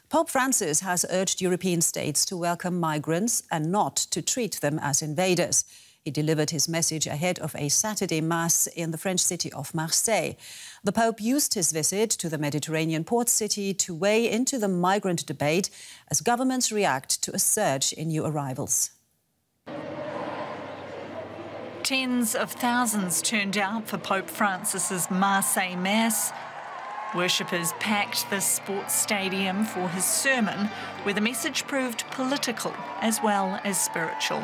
Pope Francis has urged European states to welcome migrants and not to treat them as invaders. He delivered his message ahead of a Saturday Mass in the French city of Marseille. The Pope used his visit to the Mediterranean port city to weigh into the migrant debate as governments react to a surge in new arrivals. Tens of thousands turned out for Pope Francis's Marseille Mass. Worshippers packed the sports stadium for his sermon, where the message proved political as well as spiritual.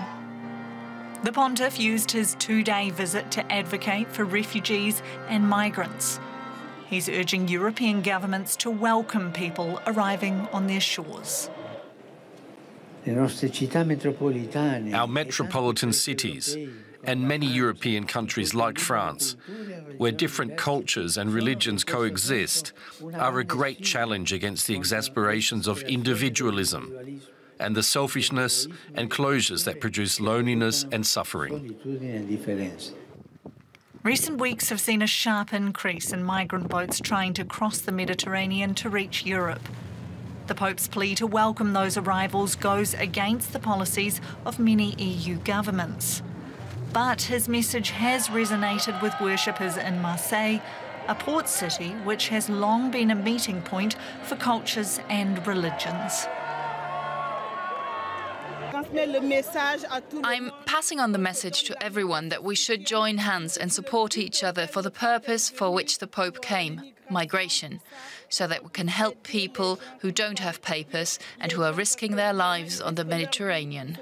The pontiff used his two-day visit to advocate for refugees and migrants. He's urging European governments to welcome people arriving on their shores. Our metropolitan cities and many European countries like France, where different cultures and religions coexist, are a great challenge against the exasperations of individualism and the selfishness and closures that produce loneliness and suffering. Recent weeks have seen a sharp increase in migrant boats trying to cross the Mediterranean to reach Europe. The Pope's plea to welcome those arrivals goes against the policies of many EU governments. But his message has resonated with worshippers in Marseille, a port city which has long been a meeting point for cultures and religions. I'm passing on the message to everyone that we should join hands and support each other for the purpose for which the Pope came, migration, so that we can help people who don't have papers and who are risking their lives on the Mediterranean.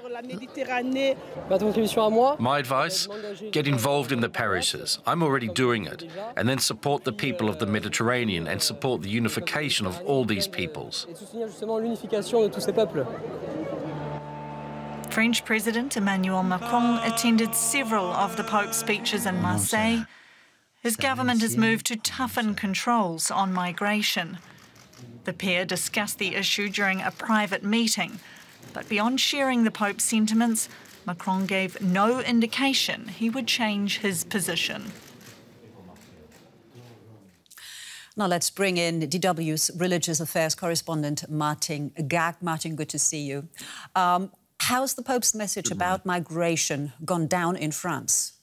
My advice? Get involved in the parishes. I'm already doing it. And then support the people of the Mediterranean and support the unification of all these peoples. French President Emmanuel Macron attended several of the Pope's speeches in Marseille. His government has moved to toughen controls on migration. The pair discussed the issue during a private meeting, but beyond sharing the Pope's sentiments, Macron gave no indication he would change his position. Now let's bring in DW's religious affairs correspondent Martin Gag. Martin, good to see you. How's the Pope's message about migration gone down in France?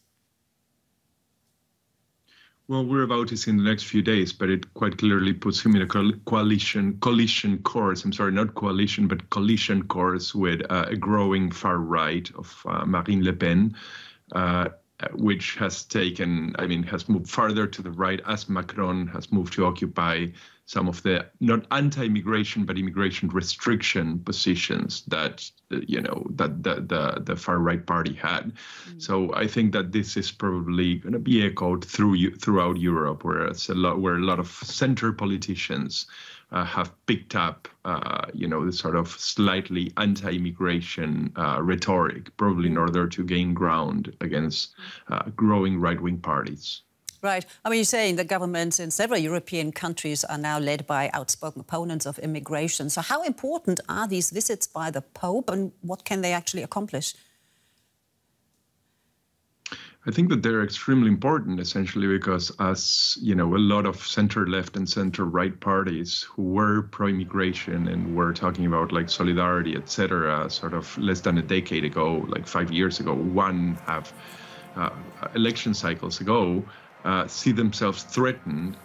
Well, we're about to see in the next few days, but it quite clearly puts him in a collision course. I'm sorry, not coalition, but collision course with a growing far right of Marine Le Pen, which has has moved farther to the right as Macron has moved to occupy some of the not anti-immigration but immigration restriction positions that the far right party had. So I think that this is probably going to be echoed throughout Europe, where a lot of center politicians have picked up the sort of slightly anti-immigration rhetoric, probably in order to gain ground against growing right-wing parties. Right. I mean, you're saying that governments in several European countries are now led by outspoken opponents of immigration. So how important are these visits by the Pope and what can they actually accomplish? I think that they're extremely important, essentially, because as a lot of center-left and center-right parties who were pro-immigration and were talking about like solidarity, etc., sort of less than a decade ago, like 5 years ago, election cycles ago, see themselves threatened.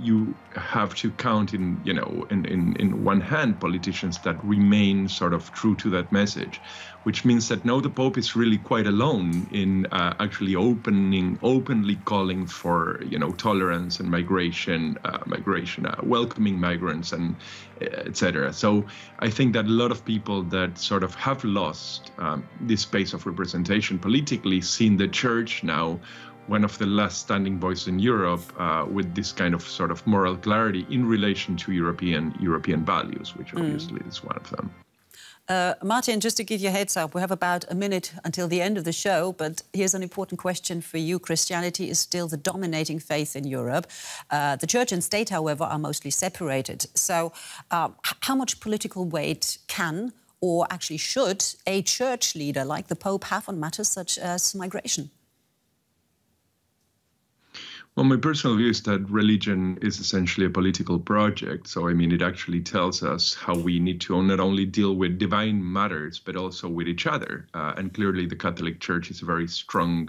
You have to count in one hand politicians that remain sort of true to that message, which means that now the Pope is really quite alone in actually openly calling for tolerance and migration, welcoming migrants and etc. So I think that a lot of people that sort of have lost this space of representation politically see in the church now one of the last standing voices in Europe with this kind of sort of moral clarity in relation to European values, which obviously is one of them. Martin, just to give you a heads up, we have about a minute until the end of the show, but here's an important question for you. Christianity is still the dominating faith in Europe. The church and state, however, are mostly separated. So how much political weight can or actually should a church leader like the Pope have on matters such as migration? Well, my personal view is that religion is essentially a political project. So, I mean, it actually tells us how we need to not only deal with divine matters, but also with each other. And clearly, the Catholic Church is a very strong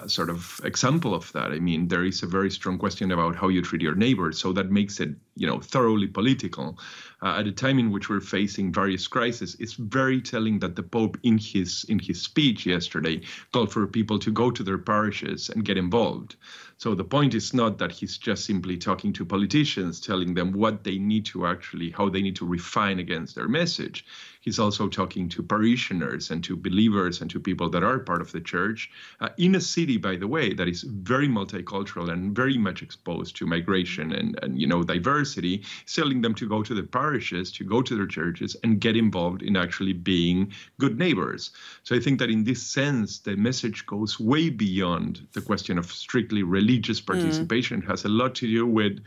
sort of example of that. I mean, there is a very strong question about how you treat your neighbors. So that makes it, thoroughly political. At a time in which we're facing various crises, it's very telling that the Pope, in his speech yesterday, called for people to go to their parishes and get involved. So the point is not that he's just simply talking to politicians, telling them what they need to actually, how they need to refine against their message. He's also talking to parishioners and to believers and to people that are part of the church in a city, by the way, that is very multicultural and very much exposed to migration and diversity, telling them to go to the parishes, to go to their churches and get involved in actually being good neighbors. So I think that in this sense, the message goes way beyond the question of strictly religious participation. It has a lot to do with,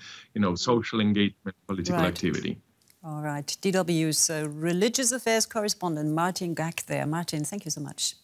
social engagement, political activity. All right. DW's religious affairs correspondent Martin Gack there. Martin, thank you so much.